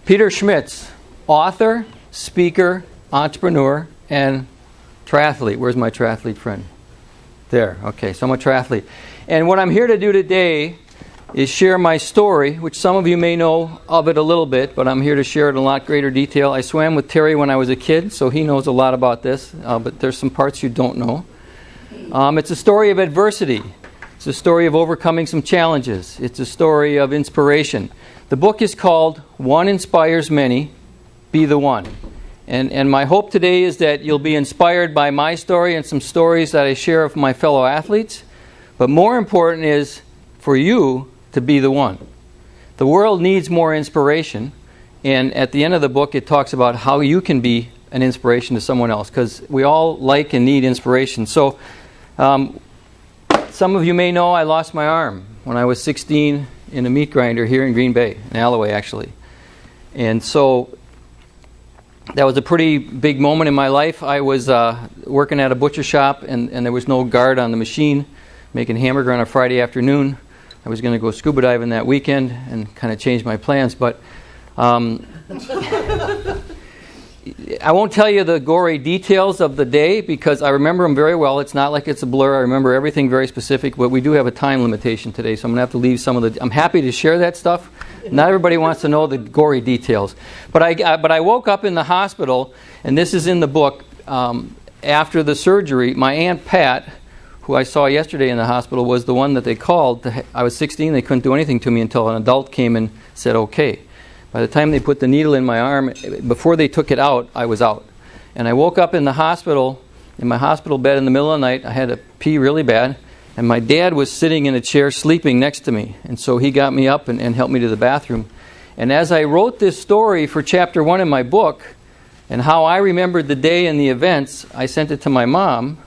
Peter Schmitz, author, speaker, entrepreneur, and triathlete. Where's my triathlete friend? There. Okay, so I'm a triathlete. And what I'm here to do today is share my story, which some of you may know of it a little bit, but I'm here to share it in a lot greater detail. I swam with Terry when I was a kid, so he knows a lot about this, but there's some parts you don't know. It's a story of adversity. It's a story of overcoming some challenges. It's a story of inspiration. The book is called One Inspires Many, Be the One. And my hope today is that you'll be inspired by my story and some stories that I share with my fellow athletes. But more important is for you to be the one. The world needs more inspiration. And at the end of the book, it talks about how you can be an inspiration to someone else. Because we all like and need inspiration. So some of you may know I lost my arm when I was 16 in a meat grinder here in Green Bay, in Alloway actually. And so that was a pretty big moment in my life. I was working at a butcher shop and there was no guard on the machine, making hamburger on a Friday afternoon. I was going to go scuba diving that weekend and kind of change my plans, but I won't tell you the gory details of the day because I remember them very well. It's not like it's a blur. I remember everything very specific, but we do have a time limitation today, so I'm going to have to leave some of the... I'm happy to share that stuff. Not everybody wants to know the gory details. But I woke up in the hospital, and this is in the book, after the surgery. My Aunt Pat, who I saw yesterday in the hospital, was the one that they called. I was 16. They couldn't do anything to me until an adult came and said, okay. By the time they put the needle in my arm, before they took it out, I was out. And I woke up in the hospital, in my hospital bed in the middle of the night. I had to pee really bad. And my dad was sitting in a chair sleeping next to me. And so he got me up and helped me to the bathroom. And as I wrote this story for chapter 1 in my book, and how I remembered the day and the events, I sent it to my mom.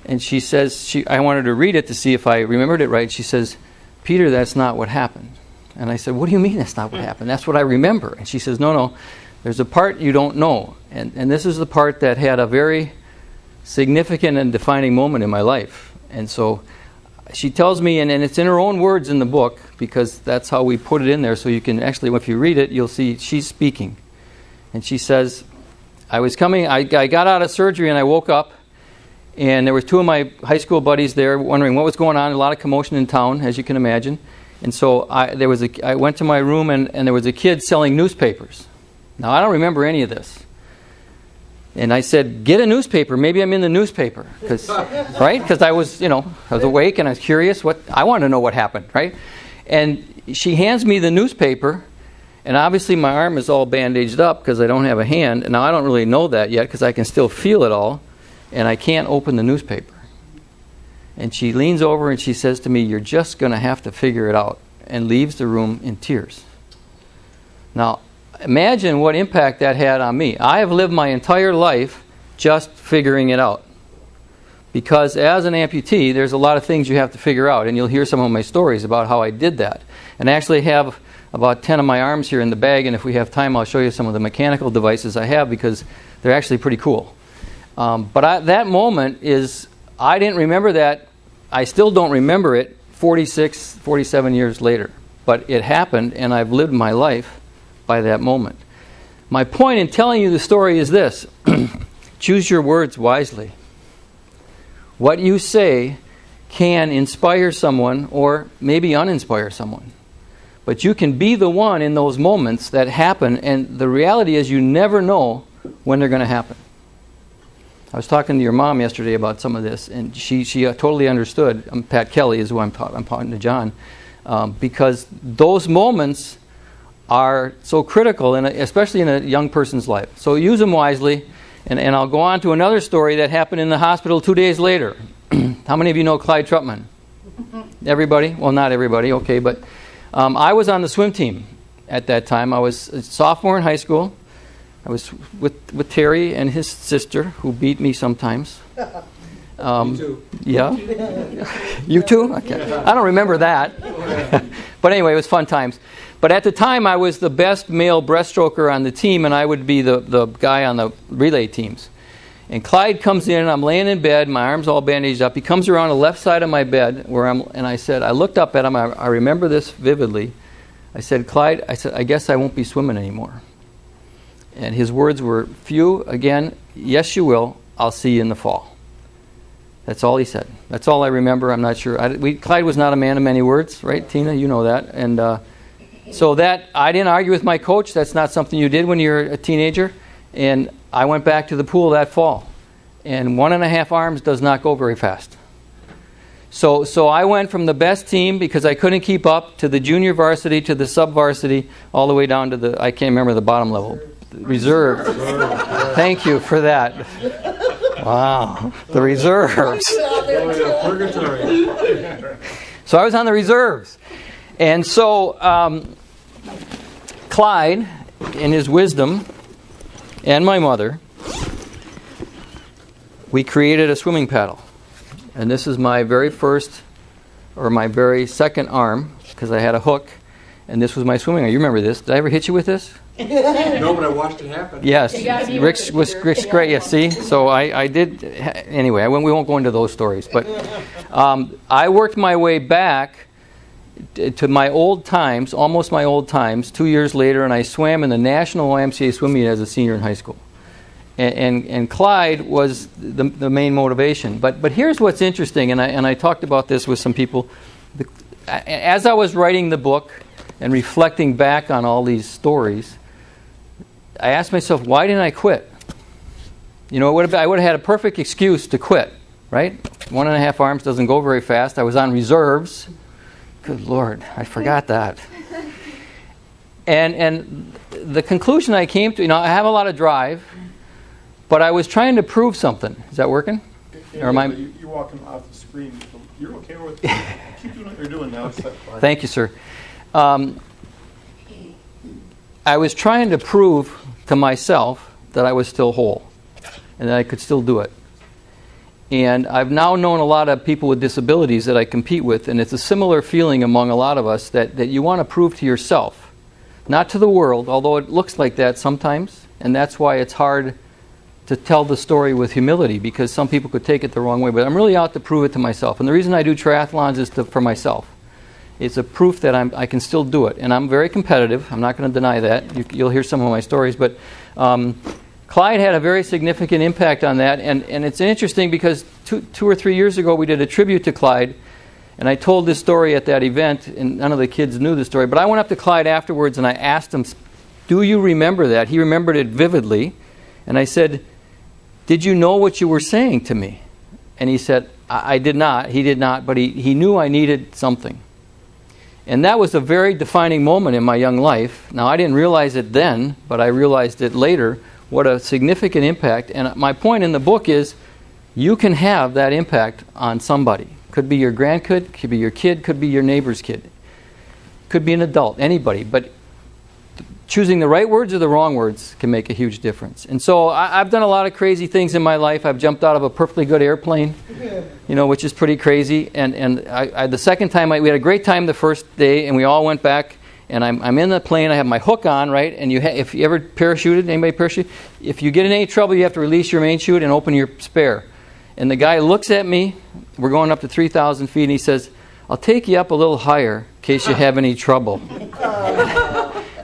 And she says, I wanted to read it to see if I remembered it right. She says, Peter, that's not what happened. And I said, what do you mean that's not what happened? That's what I remember. And she says, no, there's a part you don't know. And this is the part that had a very significant and defining moment in my life. And so she tells me, and it's in her own words in the book, because that's how we put it in there, so you can actually, if you read it, you'll see she's speaking. And she says, I got out of surgery and I woke up, and there was 2 of my high school buddies there wondering what was going on, a lot of commotion in town, as you can imagine. And so I went to my room, and there was a kid selling newspapers. Now, I don't remember any of this. And I said, get a newspaper. Maybe I'm in the newspaper. Right? Because I was awake and I was curious. I wanted to know what happened, right? And she hands me the newspaper, and obviously my arm is all bandaged up because I don't have a hand. And now I don't really know that yet because I can still feel it all, and I can't open the newspaper. And she leans over and she says to me, you're just going to have to figure it out, and leaves the room in tears. Now, imagine what impact that had on me. I have lived my entire life just figuring it out. Because as an amputee, there's a lot of things you have to figure out, and you'll hear some of my stories about how I did that. And I actually have about 10 of my arms here in the bag, and if we have time, I'll show you some of the mechanical devices I have because they're actually pretty cool. But that moment is... I didn't remember that. I still don't remember it 46, 47 years later. But it happened, and I've lived my life by that moment. My point in telling you the story is this. Choose your words wisely. What you say can inspire someone or maybe uninspire someone. But you can be the one in those moments that happen, and the reality is you never know when they're going to happen. I was talking to your mom yesterday about some of this, and she totally understood. Pat Kelly is who I'm talking to John, because those moments are so critical, especially in a young person's life. So use them wisely, and I'll go on to another story that happened in the hospital 2 days later. How many of you know Clyde Trutman? Everybody? Well, not everybody, okay, but I was on the swim team at that time. I was a sophomore in high school. I was with Terry and his sister, who beat me sometimes. You too. Yeah? You too? Okay. I don't remember that. But anyway, it was fun times. But at the time, I was the best male breaststroker on the team, and I would be the guy on the relay teams. And Clyde comes in, and I'm laying in bed, my arm's all bandaged up. He comes around the left side of my bed, and I said, I looked up at him, I remember this vividly. I said, Clyde, I guess I won't be swimming anymore. And his words were, "Few, again, yes you will. I'll see you in the fall." That's all he said. That's all I remember. I'm not sure. Clyde was not a man of many words, right, Tina? You know that. And so that, I didn't argue with my coach. That's not something you did when you're a teenager. And I went back to the pool that fall. And 1.5 arms does not go very fast. So I went from the best team, because I couldn't keep up, to the junior varsity, to the sub-varsity, all the way down to the, I can't remember the bottom level, reserve. Thank you for that. Wow, the reserves. So I was on the reserves. And so Clyde, in his wisdom, and my mother, we created a swimming paddle. And this is my very first, or my very second arm, because I had a hook, and this was my swimming arm. You remember this? Did I ever hit you with this? No, but I watched it happen. Yes. Rick's great. Yeah, see? So I did. Anyway, we won't go into those stories. But I worked my way back to my old times, almost my old times, 2 years later, and I swam in the National YMCA swim meet as a senior in high school. And Clyde was the main motivation. But here's what's interesting, and I talked about this with some people. As I was writing the book and reflecting back on all these stories, I asked myself, why didn't I quit? You know, I would have had a perfect excuse to quit, right? 1.5 arms doesn't go very fast. I was on reserves. Good Lord, I forgot that. And the conclusion I came to, I have a lot of drive, but I was trying to prove something. Is that working? Or am I? You're walking off the screen. You're okay with keep doing what you're doing now. Thank you, sir. I was trying to prove to myself that I was still whole and that I could still do it. And I've now known a lot of people with disabilities that I compete with, and it's a similar feeling among a lot of us that you want to prove to yourself, not to the world, although it looks like that sometimes, and that's why it's hard to tell the story with humility, because some people could take it the wrong way. But I'm really out to prove it to myself. And the reason I do triathlons is for myself. It's a proof that I can still do it. And I'm very competitive. I'm not going to deny that. You'll hear some of my stories. But Clyde had a very significant impact on that. And it's interesting because two or 3 years ago we did a tribute to Clyde. And I told this story at that event, and none of the kids knew the story. But I went up to Clyde afterwards and I asked him, "Do you remember that?" He remembered it vividly. And I said, "Did you know what you were saying to me?" And he said, I did not. He did not, but he knew I needed something. And that was a very defining moment in my young life. Now, I didn't realize it then, but I realized it later, what a significant impact. And my point in the book is, you can have that impact on somebody. Could be your grandkid, could be your kid, could be your neighbor's kid. Could be an adult, anybody. But choosing the right words or the wrong words can make a huge difference. And so I've done a lot of crazy things in my life. I've jumped out of a perfectly good airplane, which is pretty crazy. And the second time, we had a great time the first day, and we all went back. And I'm in the plane. I have my hook on, right? And if you ever parachuted, anybody parachute? If you get in any trouble, you have to release your main chute and open your spare. And the guy looks at me. We're going up to 3,000 feet, and he says, "I'll take you up a little higher in case you have any trouble."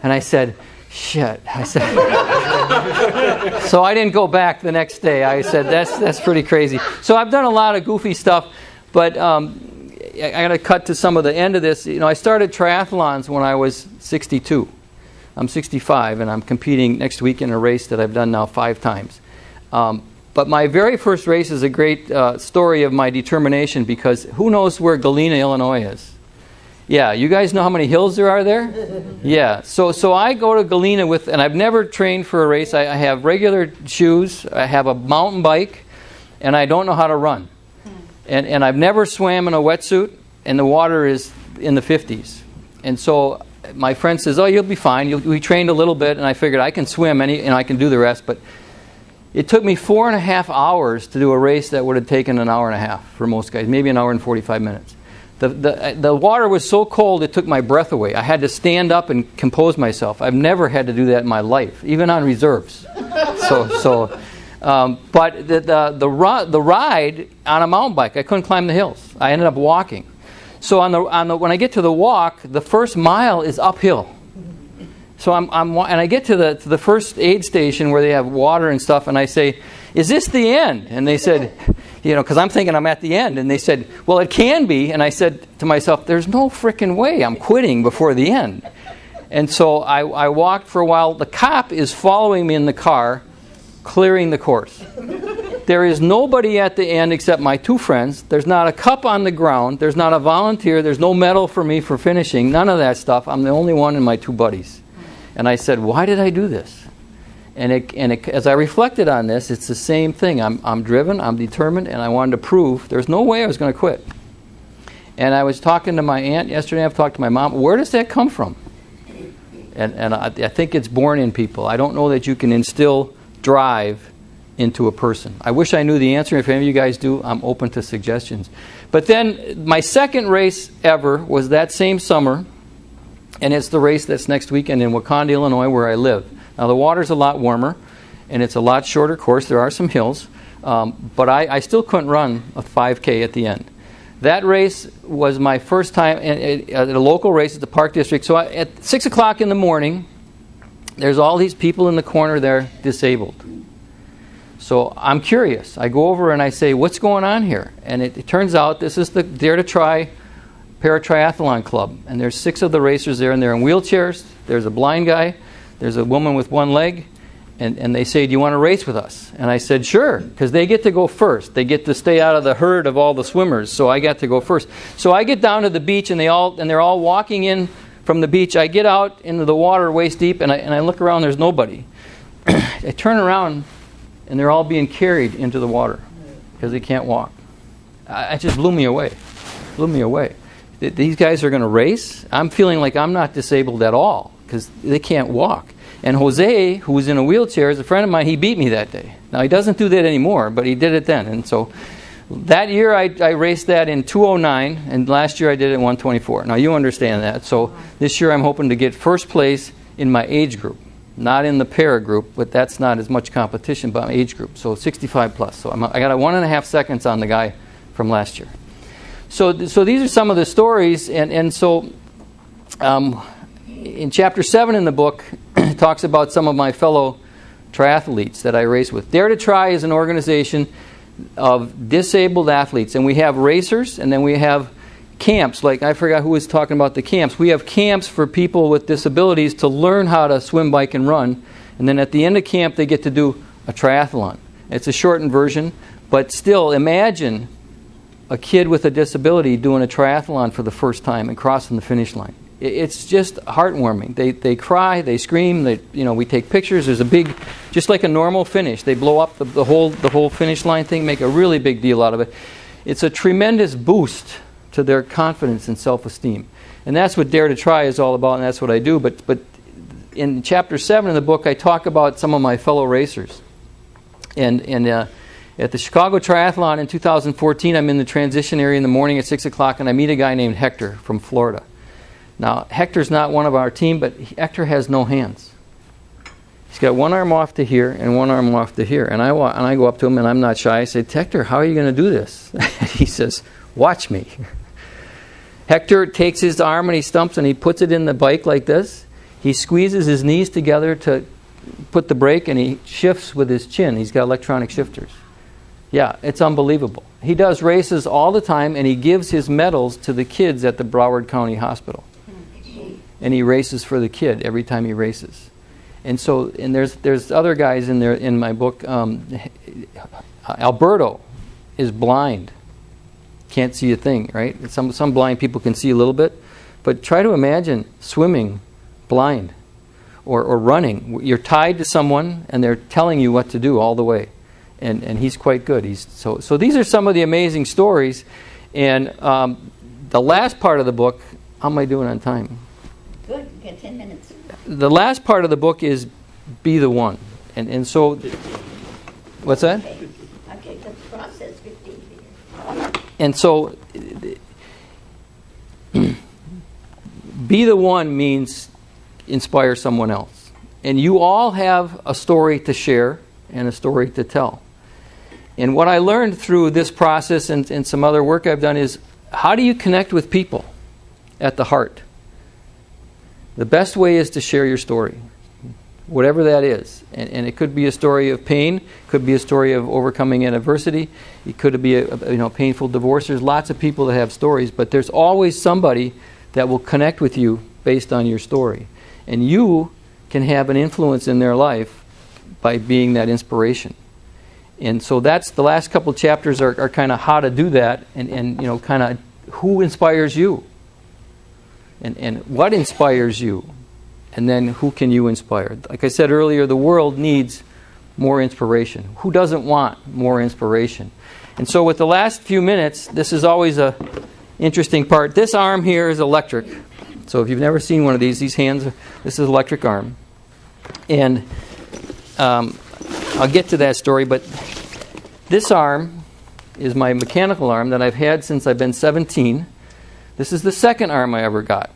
And I said, "Shit." I said, so I didn't go back the next day. I said, that's pretty crazy. So I've done a lot of goofy stuff, but I got to cut to some of the end of this. I started triathlons when I was 62. I'm 65, and I'm competing next week in a race that I've done now 5 times. But my very first race is a great story of my determination, because who knows where Galena, Illinois is? Yeah, you guys know how many hills there are there? Yeah, so I go to Galena and I've never trained for a race. I have regular shoes, I have a mountain bike, and I don't know how to run. And I've never swam in a wetsuit, and the water is in the 50s. And so my friend says, "Oh, you'll be fine." We trained a little bit, and I figured I can swim, and I can do the rest. But it took me 4.5 hours to do a race that would have taken an hour and a half for most guys, maybe an hour and 45 minutes. The water was so cold it took my breath away. I had to stand up and compose myself. I've never had to do that in my life, even on reserves. But the ride on a mountain bike, I couldn't climb the hills. I ended up walking. So when I get to the walk, the first mile is uphill. So and I get to the first aid station where they have water and stuff, and I say, "Is this the end?" And they said, because I'm thinking I'm at the end, and they said, "Well, it can be." And I said to myself, "There's no frickin' way I'm quitting before the end." And so I walked for a while. The cop is following me in the car, clearing the course. There is nobody at the end except my two friends. There's not a cup on the ground. There's not a volunteer. There's no medal for me for finishing. None of that stuff. I'm the only one and my two buddies. And I said, "Why did I do this?" And as I reflected on this, it's the same thing. I'm driven, I'm determined, and I wanted to prove there's no way I was going to quit. And I was talking to my aunt yesterday. I've talked to my mom. Where does that come from? And I think it's born in people. I don't know that you can instill drive into a person. I wish I knew the answer. If any of you guys do, I'm open to suggestions. But then my second race ever was that same summer. And it's the race that's next weekend in Wakanda, Illinois, where I live. Now, the water's a lot warmer, and it's a lot shorter course. There are some hills. But I still couldn't run a 5K at the end. That race was my first time at a local race at the Park District. So at 6 o'clock in the morning, there's all these people in the corner there disabled. So I'm curious. I go over and I say, "What's going on here?" And it turns out this is the Dare to Try Para-Triathlon Club, and there's 6 of the racers there, and they're in wheelchairs. There's a blind guy, there's a woman with one leg, and they say, "Do you want to race with us?" And I said, "Sure," because they get to go first. They get to stay out of the herd of all the swimmers, so I got to go first. So I get down to the beach, and they're all walking in from the beach. I get out into the water waist deep, and I look around. There's nobody. I turn around, and they're all being carried into the water because they can't walk. It just blew me away. These guys are going to race. I'm feeling like I'm not disabled at all because they can't walk. And Jose, who was in a wheelchair, is a friend of mine. He beat me that day. Now, he doesn't do that anymore, but he did it then. And so that year I raced that in 2:09, and last year I did it in 1:24. Now, you understand that. So this year I'm hoping to get first place in my age group. Not in the para group, but that's not as much competition, but my age group. So 65 plus. So I got a 1.5 seconds on the guy from last year. So these are some of the stories, and so in Chapter 7 in the book, it talks about some of my fellow triathletes that I race with. Dare to Try is an organization of disabled athletes, and we have racers, and then we have camps. Like, I forgot who was talking about the camps. We have camps for people with disabilities to learn how to swim, bike, and run, and then at the end of camp, they get to do a triathlon. It's a shortened version, but still, imagine a kid with a disability doing a triathlon for the first time and crossing the finish line. It's just heartwarming. They cry, they scream. We take pictures. There's a big, just like a normal finish. They blow up the whole finish line thing, make a really big deal out of it. It's a tremendous boost to their confidence and self-esteem, and that's what Dare to Try is all about, and that's what I do. But in Chapter 7 in the book, I talk about some of my fellow racers, and at the Chicago Triathlon in 2014, I'm in the transition area in the morning at 6 o'clock, and I meet a guy named Hector from Florida. Now, Hector's not one of our team, but Hector has no hands. He's got one arm off to here and one arm off to here. And I go up to him, and I'm not shy. I say, "Hector, how are you going to do this?" He says, "Watch me." Hector takes his arm and he stumps and he puts it in the bike like this. He squeezes his knees together to put the brake, and he shifts with his chin. He's got electronic shifters. Yeah, it's unbelievable. He does races all the time, and he gives his medals to the kids at the Broward County Hospital. And he races for the kid every time he races. And there's other guys in there in my book. Alberto is blind, can't see a thing, right? Some blind people can see a little bit, but try to imagine swimming blind or running. You're tied to someone, and they're telling you what to do all the way. And he's quite good. So these are some of the amazing stories. And the last part of the book, how am I doing on time? Good, you got 10 minutes. The last part of the book is Be the One. And so, what's that? Okay, the process 15 years. And so, be the one means inspire someone else. And you all have a story to share and a story to tell. And what I learned through this process and some other work I've done is how do you connect with people at the heart? The best way is to share your story, whatever that is. And it could be a story of pain, could be a story of overcoming adversity, it could be a painful divorce. There's lots of people that have stories, but there's always somebody that will connect with you based on your story. And you can have an influence in their life by being that inspiration. And so that's the last couple chapters are kind of how to do that, and kind of who inspires you, and what inspires you, and then who can you inspire. Like I said earlier, the world needs more inspiration. Who doesn't want more inspiration? And so with the last few minutes, this is always a interesting part. This arm here is electric. So if you've never seen one of these hands, this is electric arm. And I'll get to that story, but this arm is my mechanical arm that I've had since I've been 17. This is the second arm I ever got.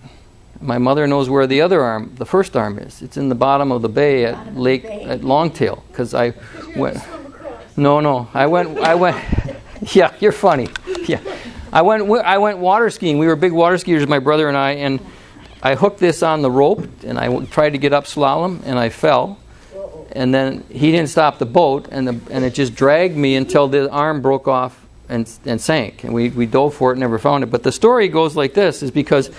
My mother knows where the other arm, the first arm is. It's in the bottom of the bay at Longtail, because I went. No, I went. Yeah, you're funny. Yeah, I went water skiing. We were big water skiers, my brother and I I hooked this on the rope, and I tried to get up slalom, and I fell. And then he didn't stop the boat, and it just dragged me until the arm broke off and sank. And we dove for it and never found it. But the story goes like this, is because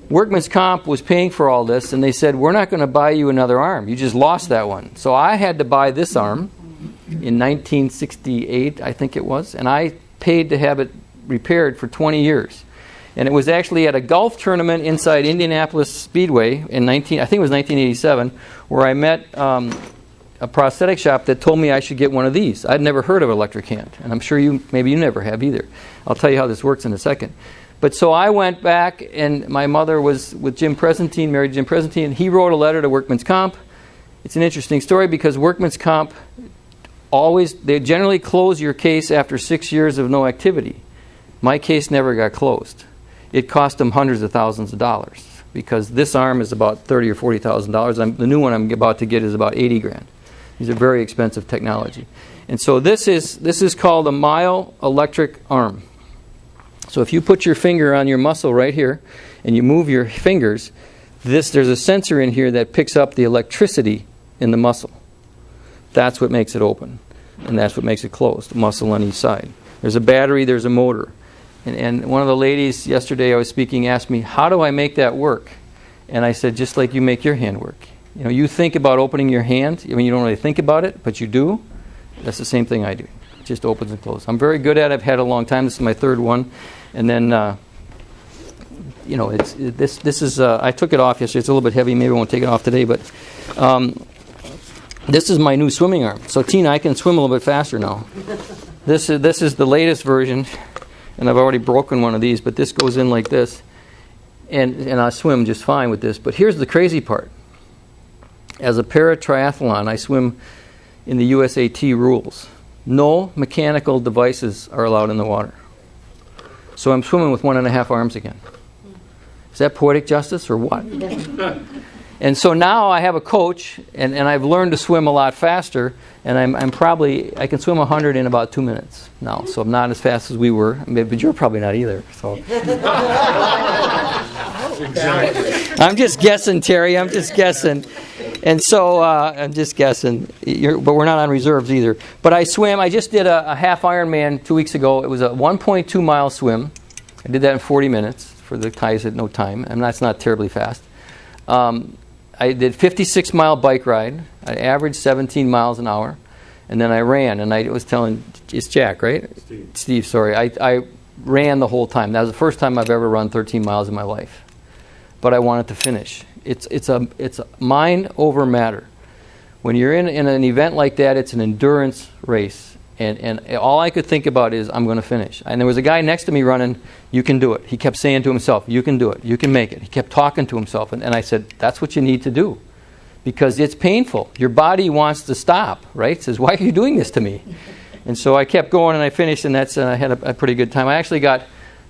Workman's Comp was paying for all this, and they said, we're not going to buy you another arm. You just lost that one. So I had to buy this arm in 1968, I think it was, and I paid to have it repaired for 20 years. And it was actually at a golf tournament inside Indianapolis Speedway in I think it was 1987, where I met a prosthetic shop that told me I should get one of these. I'd never heard of electric hand, and I'm sure maybe you never have either. I'll tell you how this works in a second. But so I went back, and my mother was with Jim Presentine, married Jim Presentine, and he wrote a letter to Workman's Comp. It's an interesting story because Workman's Comp they generally close your case after 6 years of no activity. My case never got closed. It cost them hundreds of thousands of dollars because this arm is about $30,000 or $40,000. The new one I'm about to get is about $80,000. These are very expensive technology. And so this is called a myoelectric arm. So if you put your finger on your muscle right here and you move your fingers, there's a sensor in here that picks up the electricity in the muscle. That's what makes it open, and that's what makes it closed, the muscle on each side. There's a battery, there's a motor. And one of the ladies yesterday I was speaking asked me, how do I make that work? And I said, just like you make your hand work. You think about opening your hand. I mean, you don't really think about it, but you do. That's the same thing I do. It just opens and closes. I'm very good at it. I've had it a long time. This is my third one. And then, this is, I took it off yesterday. It's a little bit heavy. Maybe I won't take it off today. But this is my new swimming arm. So, Tina, I can swim a little bit faster now. This is the latest version. And I've already broken one of these, but this goes in like this. And I swim just fine with this. But here's the crazy part. As a para-triathlon, I swim in the USAT rules. No mechanical devices are allowed in the water. So I'm swimming with 1.5 arms again. Is that poetic justice or what? And so now I have a coach, and I've learned to swim a lot faster, and I can swim 100 in about 2 minutes now. So I'm not as fast as we were, but you're probably not either. So I'm just guessing, Terry. I'm just guessing. And so I'm just guessing. But we're not on reserves either. But I swim. I just did a half Ironman 2 weeks ago. It was a 1.2 mile swim. I did that in 40 minutes for the guys at no time, and that's not terribly fast. I did 56-mile bike ride. I averaged 17 miles an hour. And then I ran. And I was telling, it's Jack, right? Steve, sorry. I ran the whole time. That was the first time I've ever run 13 miles in my life. But I wanted to finish. It's a mind over matter. When you're in an event like that, it's an endurance race. And all I could think about is, I'm going to finish. And there was a guy next to me running, you can do it. He kept saying to himself, you can do it. You can make it. He kept talking to himself. And I said, that's what you need to do. Because it's painful. Your body wants to stop, right? It says, why are you doing this to me? And so I kept going, and I finished, and I had a pretty good time. I actually got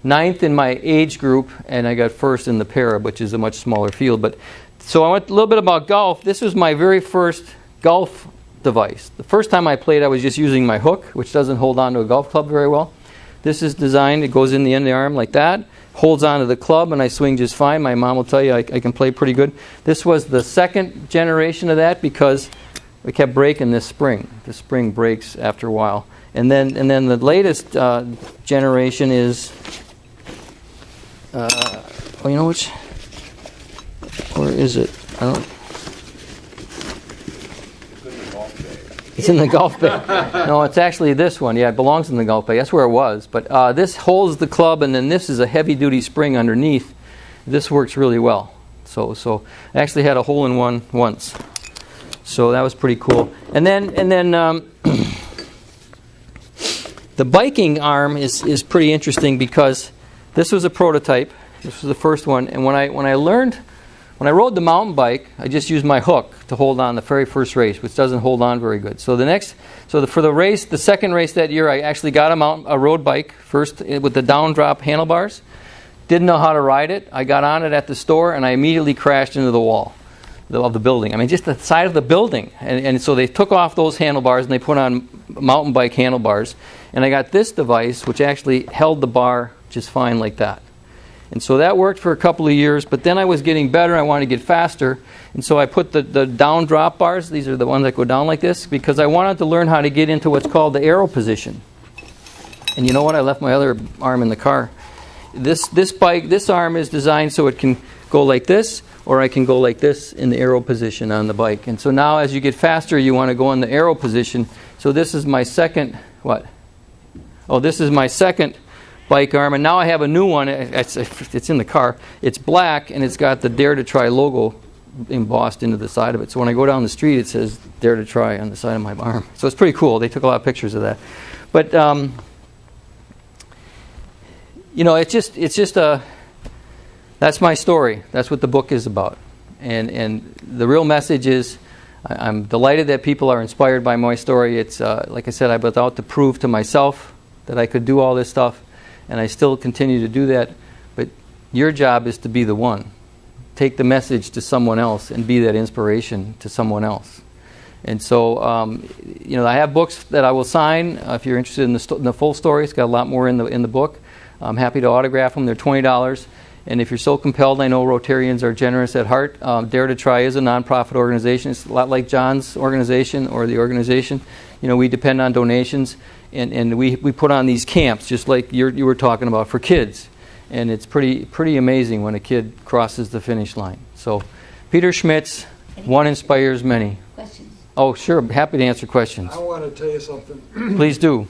9th in my age group, and I got 1st in the para, which is a much smaller field. But so I went a little bit about golf. This was my very first golf device. The first time I played, I was just using my hook, which doesn't hold on to a golf club very well. This is designed, it goes in the end of the arm like that, holds onto the club, and I swing just fine. My mom will tell you I can play pretty good. This was the second generation of that because we kept breaking this spring. The spring breaks after a while. And then the latest generation is, you know which, or is it? I don't. It's in the golf bag. No, it's actually this one. Yeah, it belongs in the golf bag. That's where it was. But this holds the club, and then this is a heavy-duty spring underneath. This works really well. So I actually had a hole-in-one once. So that was pretty cool. And then the biking arm is pretty interesting because this was a prototype. This was the first one. And when I rode the mountain bike, I just used my hook to hold on the very first race, which doesn't hold on very good. So for the race, the second race that year, I actually got a road bike first with the down drop handlebars. Didn't know how to ride it. I got on it at the store, and I immediately crashed into the wall of the building. I mean, just the side of the building. And so they took off those handlebars, and they put on mountain bike handlebars. And I got this device, which actually held the bar just fine like that. And so that worked for a couple of years, but then I was getting better. I wanted to get faster. And so I put the down drop bars. These are the ones that go down like this because I wanted to learn how to get into what's called the arrow position. And you know what? I left my other arm in the car. This arm is designed so it can go like this, or I can go like this in the arrow position on the bike. And so now as you get faster, you want to go in the arrow position. So this is my second, this is my second bike arm, and now I have a new one. It's in the car. It's black, and it's got the Dare to Try logo embossed into the side of it. So when I go down the street, it says Dare to Try on the side of my arm. So it's pretty cool. They took a lot of pictures of that. But it's just that's my story. That's what the book is about. And the real message is, I'm delighted that people are inspired by my story. It's like I said, I was out to prove to myself that I could do all this stuff. And I still continue to do that. But your job is to be the one. Take the message to someone else and be that inspiration to someone else. And so, I have books that I will sign. If you're interested in the full story, it's got a lot more in the book. I'm happy to autograph them. They're $20. And if you're so compelled, I know Rotarians are generous at heart. Dare to Try is a nonprofit organization. It's a lot like John's organization or the organization. We depend on donations. And we put on these camps, just like you were talking about, for kids. And it's pretty amazing when a kid crosses the finish line. So, Peter Schmitz, one inspires many. Questions? Oh, sure. happy to answer questions. I want to tell you something. Please do.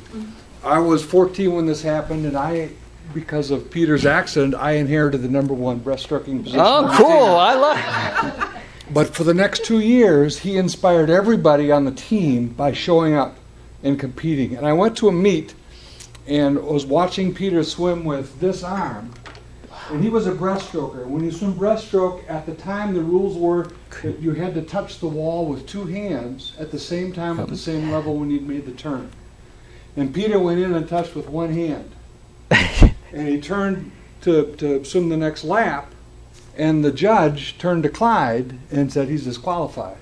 I was 14 when this happened, and because of Peter's accident, I inherited the #1 breaststroking position. Oh, cool. I love it. But for the next 2 years, he inspired everybody on the team by showing up and competing. And I went to a meet and was watching Peter swim with this arm. And he was a breaststroker. When you swim breaststroke, at the time the rules were that you had to touch the wall with 2 hands at the same time at the same level when you'd made the turn. And Peter went in and touched with 1 hand. And he turned to swim the next lap, and the judge turned to Clyde and said he's disqualified.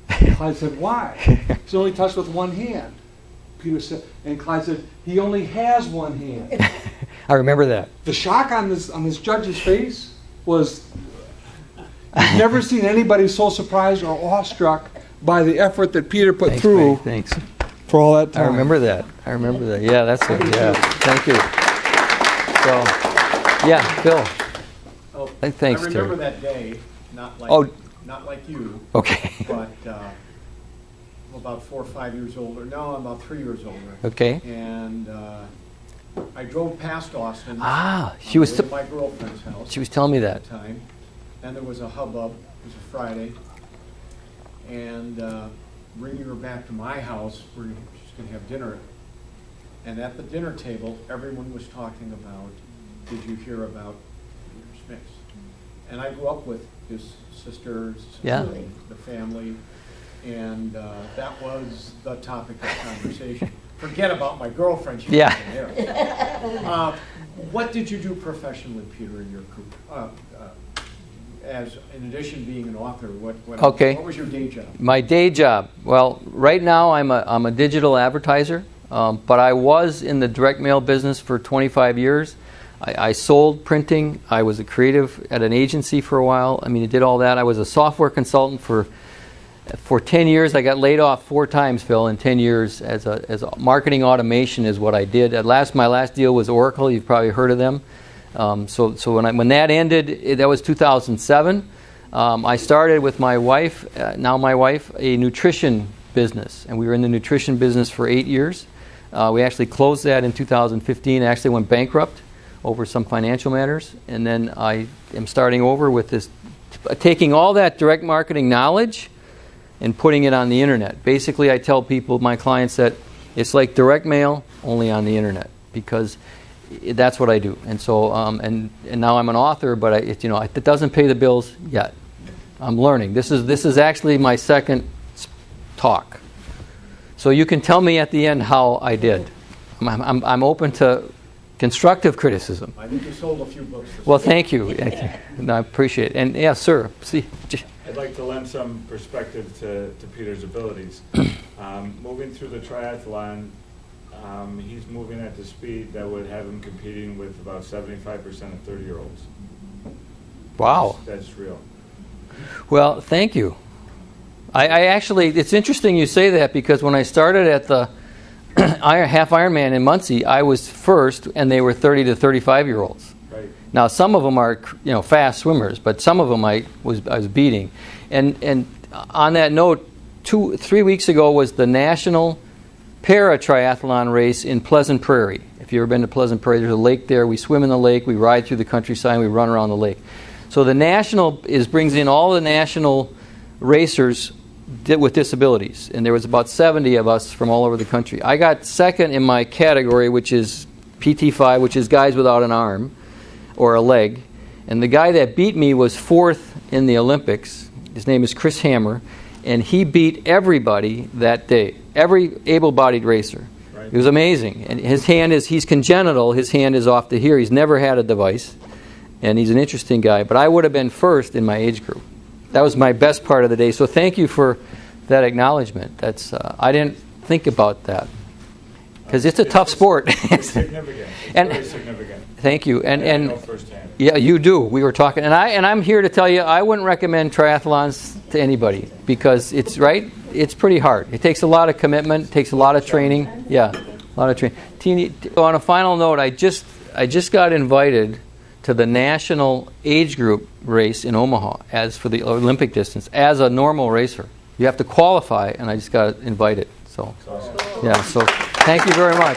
Clyde said, why? He's only touched with 1 hand. Peter said, and Clyde said, he only has 1 hand. I remember that. The shock on this judge's face was, I've never seen anybody so surprised or awestruck by the effort that Peter put through Thanks. for all that time. I remember that. Yeah, that's it. Yeah, thank you. So, yeah, Phil. Oh, Thanks, I remember Terry. that day, not like you, Okay. but I'm about 4 or 5 years older. No, I'm about 3 years older. Okay. And I drove past Austin. She was on the way to my girlfriend's house. She was telling me that. At the time, and there was a hubbub. It was a Friday, and bringing her back to my house, she's going to have dinner. And at the dinner table, everyone was talking about, did you hear about Peter Schmitz? And I grew up with his sisters, Yeah. the family, and that was the topic of conversation. Forget about my girlfriend, she Yeah. wasn't there. What did you do professionally, Peter, in your career? As in addition to being an author, what Okay. was your day job? My day job. Well, right now I'm a digital advertiser. But I was in the direct mail business for 25 years. I sold printing. I was a creative at an agency for a while. I mean, I did all that. I was a software consultant for 10 years. I got laid off 4 times, Phil, in 10 years as a marketing automation is what I did. My last deal was Oracle. You've probably heard of them. So when that ended, that was 2007. I started with my wife, now my wife, a nutrition business, and we were in the nutrition business for 8 years. We actually closed that in 2015. Actually went bankrupt over some financial matters, and then I am starting over with this, taking all that direct marketing knowledge and putting it on the internet. Basically, I tell people, my clients, that it's like direct mail only on the internet, because that's what I do. And so, and now I'm an author, but it doesn't pay the bills yet. I'm learning. This is actually my second talk, so you can tell me at the end how I did. I'm open to constructive criticism. I think you sold a few books. Well, thank you. No, I appreciate it. And yeah, sir. See, I'd like to lend some perspective to Peter's abilities. Moving through the triathlon, he's moving at the speed that would have him competing with about 75% of 30-year-olds. wow. That's real. Well, thank you. I actually, it's interesting you say that, because when I started at the half Ironman in Muncie, I was first, and they were 30 to 35-year-olds. Right. Now, some of them are fast swimmers, but some of them I was beating. And on that note, 3 weeks ago was the National Para-Triathlon race in Pleasant Prairie. If you've ever been to Pleasant Prairie, there's a lake there. We swim in the lake, we ride through the countryside, we run around the lake. So the national brings in all the national racers with disabilities, and there was about 70 of us from all over the country. I got second in my category, which is PT5, which is guys without an arm or a leg, and the guy that beat me was fourth in the Olympics. His name is Chris Hammer, and he beat everybody that day, every able-bodied racer. Right. It was amazing. And he's congenital, his hand is off to here. He's never had a device, and he's an interesting guy, but I would have been first in my age group. That was my best part of the day. So thank you for that acknowledgement. That's I didn't think about that, because it's a tough sport. It's significant. It's very significant. Thank you. I know firsthand. Yeah, you do. We were talking, and I'm here to tell you, I wouldn't recommend triathlons to anybody, because it's pretty hard. It takes a lot of commitment. It takes a lot of training. Yeah, a lot of training. On a final note, I just got invited to the national age group race in Omaha, as for the Olympic distance, as a normal racer. You have to qualify, and I just got invited. So, yeah. So, thank you very much.